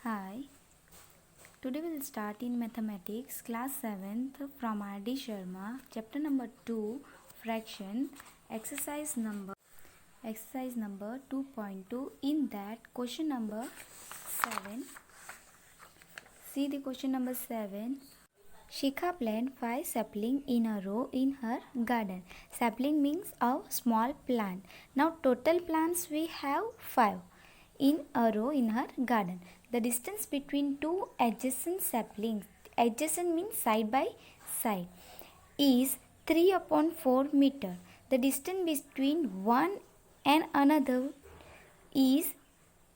Hi, today we'll start in mathematics class 7th from R.D. Sharma, chapter number 2, fraction, exercise number 2.2. In that question number 7, see the question number 7. Shikha planted 5 saplings in a row in her garden. Sapling means a small plant. Now total plants we have 5 in a row in her garden. The distance between two adjacent saplings, adjacent means side by side, is 3/4 meter. The distance between one and another is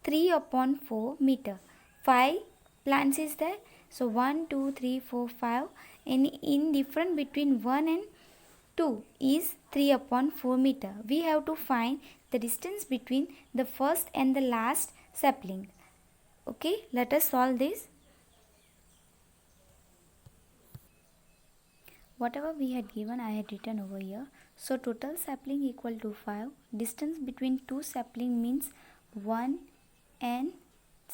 3/4 meter. 5 plants is there. So 1, 2, 3, 4, 5, and in difference between 1 and 2 is 3/4 meter. We have to find the distance between the first and the last sapling. Okay, let us solve this. Whatever we had given, I had written over here. So total sapling equal to 5. Distance between two sapling means 1 and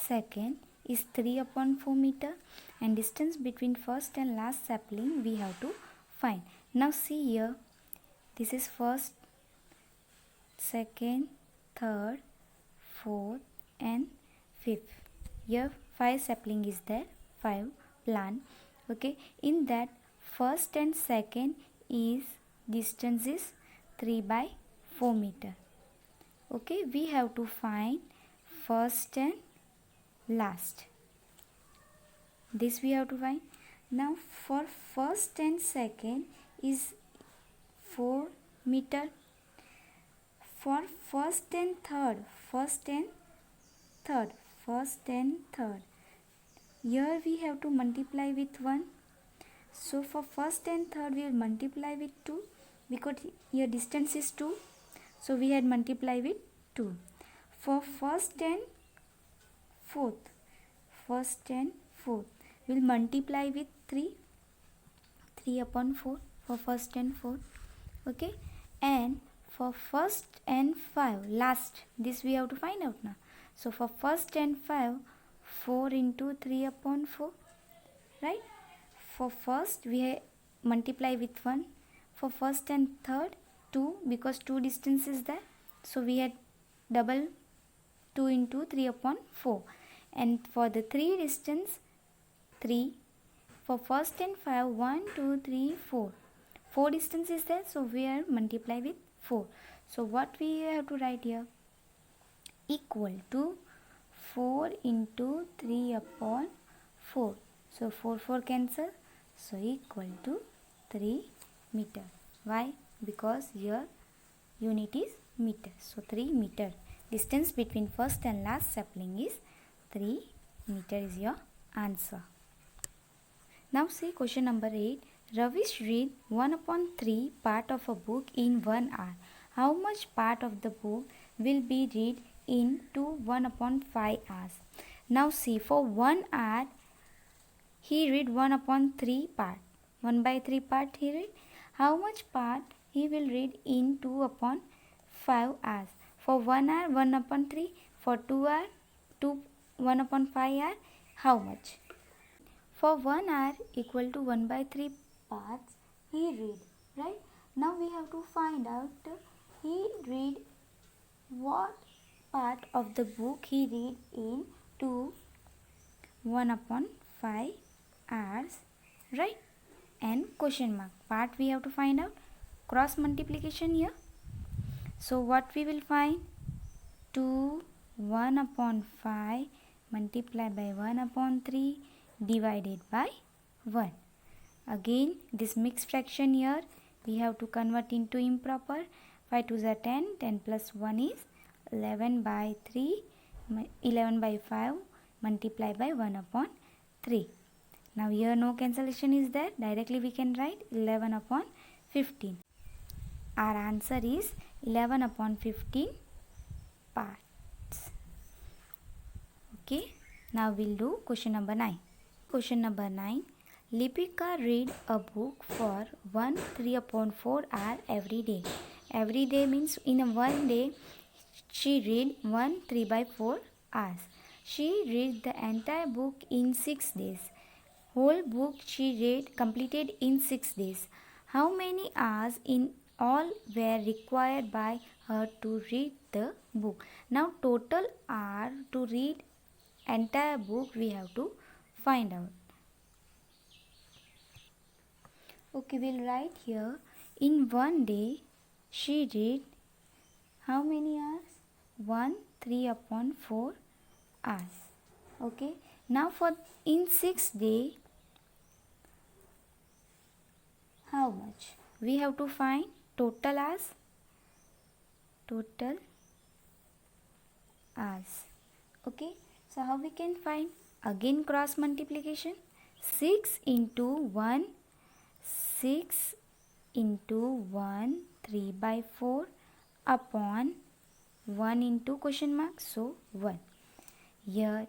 second is 3/4 meter, and distance between first and last sapling we have to find. Now see here, this is first, second, third, fourth and fifth. Here 5 sapling is there, 5 plant. Okay, in that first and second is distance is 3/4 meter. Okay, we have to find first and last. This we have to find. Now for first and second is 4 meter. For first and third, here we have to multiply with 1. So for first and third we will multiply with 2 because here distance is 2. So we had multiply with 2. For first and fourth, we'll multiply with 3. 3/4 for first and fourth. Okay, and for first and 5, last, this we have to find out now. So for first and 5, 4 into 3/4, right? For first we multiply with 1. For first and third, 2, because 2 distance is there. So we had double 2 into 3/4. And for the 3 distance, 3. For first and 5, 1, 2, 3, 4. 4 distance is there, so we are multiply with 4. So what we have to write here? Equal to 4 into 3/4. So 4 cancel. So equal to 3 meter. Why? Because here unit is meter. So 3 meter. Distance between first and last sapling is 3 meter is your answer. Now see question number 8. Ravish read 1/3 part of a book in 1 hour. How much part of the book will be read in 1/5 hours? Now see, for 1 hour he read 1/3 part. 1/3 part he read. How much part he will read in 2/5 hours? For 1 hour 1/3. For 2 hour 1/5 hour. How much? For 1 hour equal to 1/3 parts he read, right? Now we have to find out he read what part of the book he read in 1/5 hours, right? And question mark part we have to find out. Cross multiplication here. So what we will find? 2 1/5 multiplied by 1/3 divided by 1. Again this mixed fraction here we have to convert into improper. 5 2s are 10. 10 plus 1 is 11/3. 11/5 multiplied by 1/3. Now here no cancellation is there. Directly we can write 11/15. Our answer is 11/15 parts. Okay, now we'll do question number 9. Question number 9. Lipika read a book for 1 3/4 hour every day. Every day means in a one day she read 1 3/4 hours. She read the entire book in 6 days. Whole book she completed in 6 days. How many hours in all were required by her to read the book? Now total hour to read entire book we have to find out. Okay, we'll write here. In one day she read how many hours? 1 3 upon 4 hours. Okay, now for in 6 days, how much? We have to find total hours. Okay, so how we can find? Again cross multiplication. 6 into 1, 6 into 1, 3 by 4 upon 1 into question mark, so 1. Here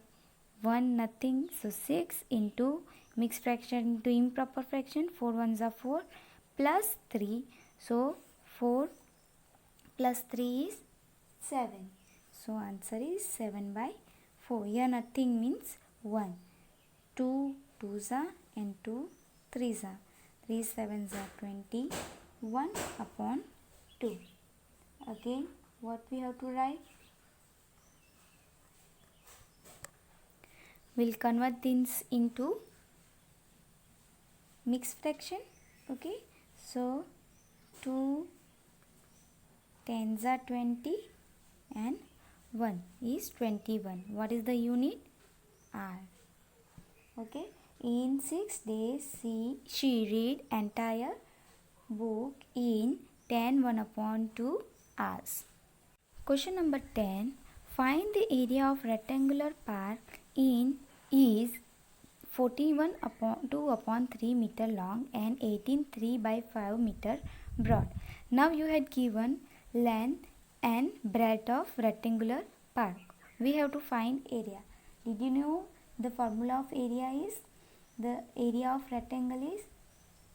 1 nothing, so 6 into mixed fraction into improper fraction, 4 ones are 4 plus 3, so 4 plus 3 is 7. So answer is 7 by 4. Here nothing means 1. 2 2s are and 2 3s are. 3 7s are 20. 1 upon 2. Again what we have to write? We'll convert this into mixed fraction. Okay, so 2 10s are 20 and 1 is 21. What is the unit? R. Okay, in 6 days she read entire book in 1 upon 2 hours. Question number 10. Find the area of rectangular park in is 41 upon 2 upon 3 meter long and 18 3 by 5 meter broad. Now you had given length and breadth of rectangular park. We have to find area. Did you know the formula of area is? The area of rectangle is?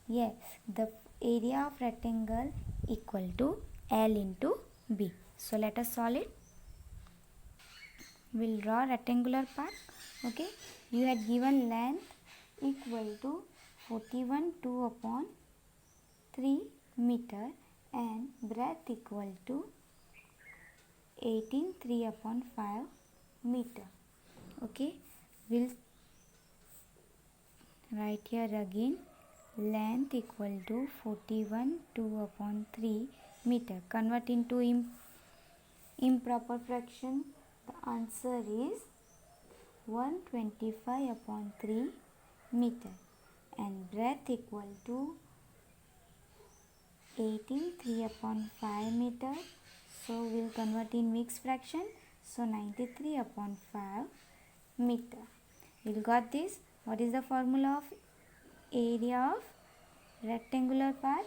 Yes, the area of rectangle equal to L into B. So let us solve it. We'll draw rectangular park. Okay, you had given length equal to 41 2 upon 3 meter and breadth equal to 18 3 upon 5 meter. Okay, we'll write here again length equal to 41 2 upon 3 meter. Convert into improper fraction. The answer is 125 upon 3 meter and breadth equal to 18 3 upon 5 meter. So we'll convert in mixed fraction. So 93 upon 5 meter. We'll got this. What is the formula of area of rectangular park?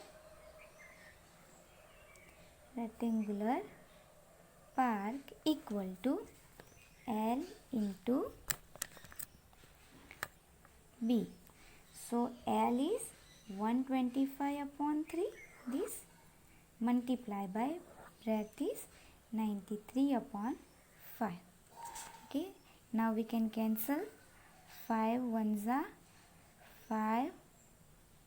Rectangular park equal to L into B. So L is 125 upon 3. This multiply by breadth is 93 upon 5. Okay, now we can cancel. 5 1s are 5,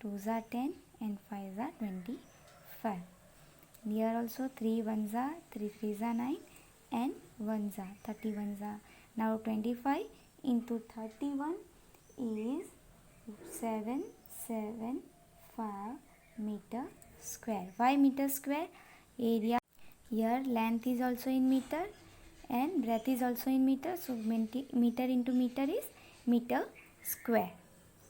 2s are 10 and 5s are 25. Here also 3 1s are 3 3s are 9 and 1s are 31s are. Now 25 into 31 is 775 meter square. Why meter square? Area. Here length is also in meter and breadth is also in meter. So meter into meter is meter square.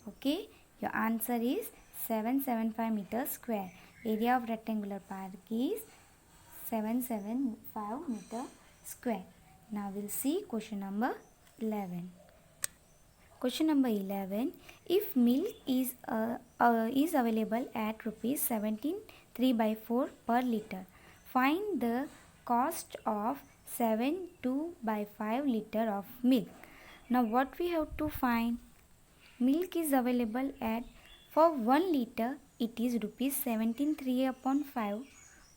Okay, your answer is 775 meter square. Area of rectangular park is 775 meter square. Now we'll see question number 11. Question number 11. If milk is available at rupees 17 3 by 4 per liter, find the cost of 7 2 by 5 liter of milk. Now what we have to find? Milk is available at, for 1 liter it is rupees 17 3 upon 5.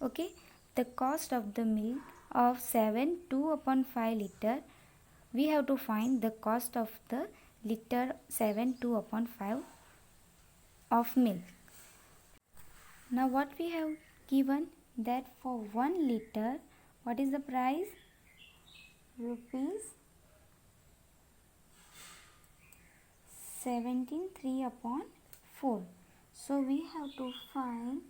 Okay, the cost of the milk of 7 2 upon 5 liter we have to find the cost of the liter 7 2 upon 5 of milk. Now what we have given that for 1 liter, what is the price? Rupees 17.3 upon 4. So we have to find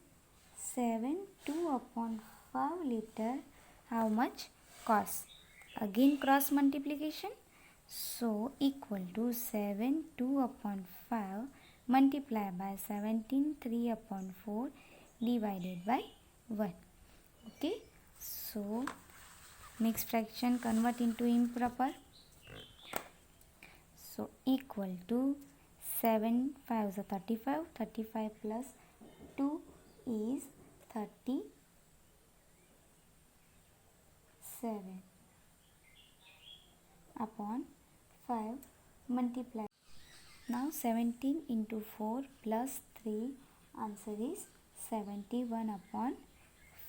7 2 upon 5 liter, how much cost? Again cross multiplication. So equal to 7 2 upon 5 multiplied by 17.3 upon 4 divided by 1. Okay, so mixed fraction convert into improper. So equal to 7 5 is 35, 35 plus 2 is 37 upon 5 multiply. Now 17 into 4 plus 3, answer is 71 upon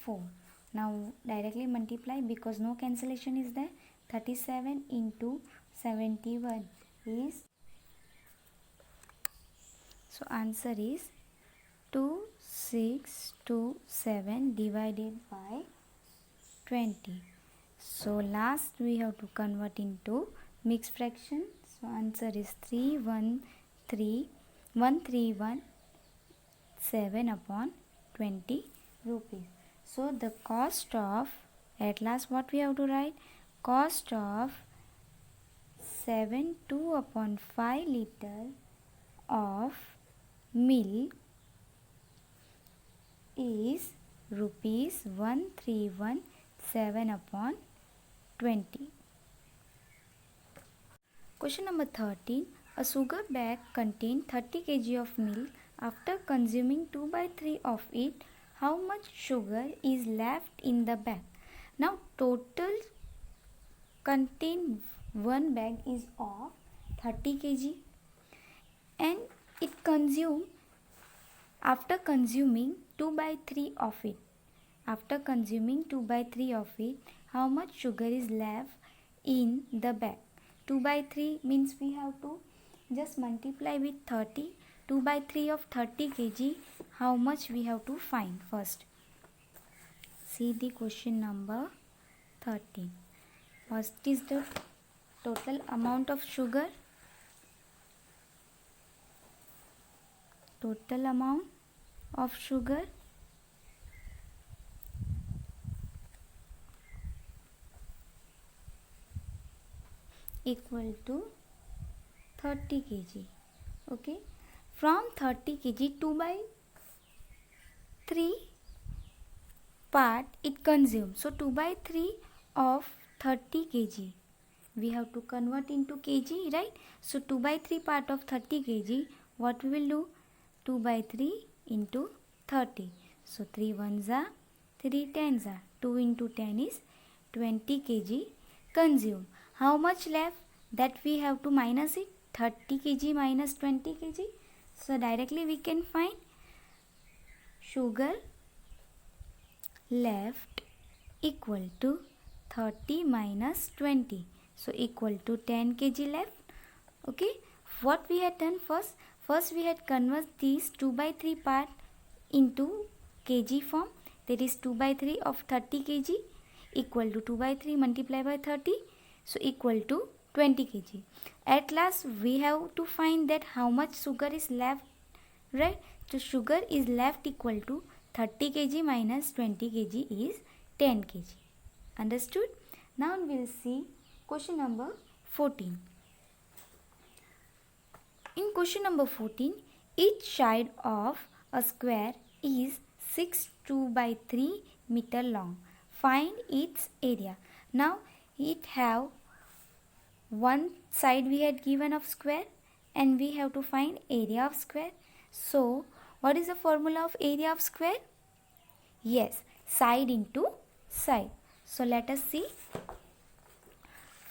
4. Now directly multiply because no cancellation is there. 37 into 71 is, so answer is 2627 divided by 20. So last we have to convert into mixed fraction. So answer is 1317 upon 20 rupees. So the cost of, at last what we have to write? Cost of 7 2 upon 5 liter of milk is rupees 1317 upon 20. Question number 13. A sugar bag contains 30 kg of milk. After consuming 2 by 3 of it, how much sugar is left in the bag? Now total contain one bag is of 30 kg and it consume, after consuming 2 by 3 of it. After consuming 2 by 3 of it, how much sugar is left in the bag? 2 by 3 means we have to just multiply with 30. 2 by 3 of 30 kg, how much we have to find first? See the question number 13. What is the total amount of sugar? Total amount of sugar equal to 30 kg. Okay, from 30 kg 2 by 3 part it consumes. So 2 by 3 of 30 kg we have to convert into kg, right? So 2 by 3 part of 30 kg, what we will do? 2 by 3 into 30. So 3 ones are 3 tens are. 2 into 10 is 20 kg consumed. How much left? That we have to minus it. 30 kg minus 20 kg. So directly we can find sugar left equal to 30 minus 20. So equal to 10 kg left. Okay. What we had done first? First we had convert these 2 by 3 part into kg form. That is 2 by 3 of 30 kg equal to 2 by 3 multiplied by 30. So equal to 20 kg. At last we have to find that how much sugar is left, right? So sugar is left equal to 30 kg minus 20 kg is 10 kg. Understood? Now we will see question number 14. In question number 14, each side of a square is 6 2 by 3 meter long. Find its area. Now it have one side we had given of square and we have to find area of square. So what is the formula of area of square? Yes, side into side. So let us see.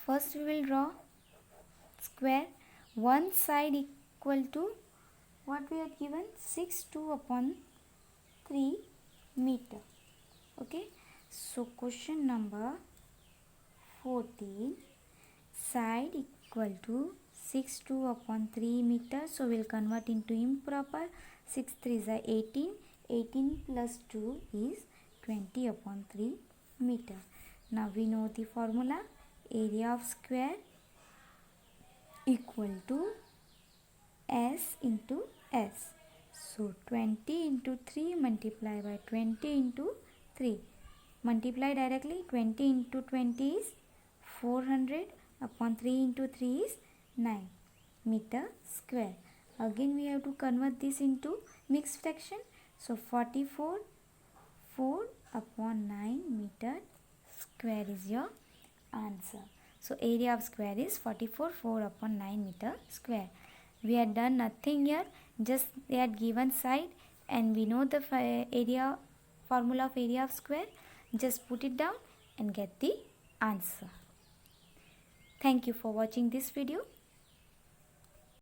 First we will draw square. One side equal to what we have given? 6 2 upon 3 meter. Okay. So question number 14. side equal to 62 upon 3 meter. So we'll convert into improper. 6 3s are 18. 18 plus 2 is 20 upon 3 meter. Now we know the formula. Area of square equal to S into S. So 20 into 3 multiply by 20 into 3. Multiply directly. 20 into 20 is 400 upon 3 into 3 is 9 meter square. Again we have to convert this into mixed fraction. So 44 4 upon 9 meter square is your answer. So area of square is 44 4 upon 9 meter square. We had done nothing here, just they had given side and we know the area formula of area of square. Just put it down and get the answer. Thank you for watching this video.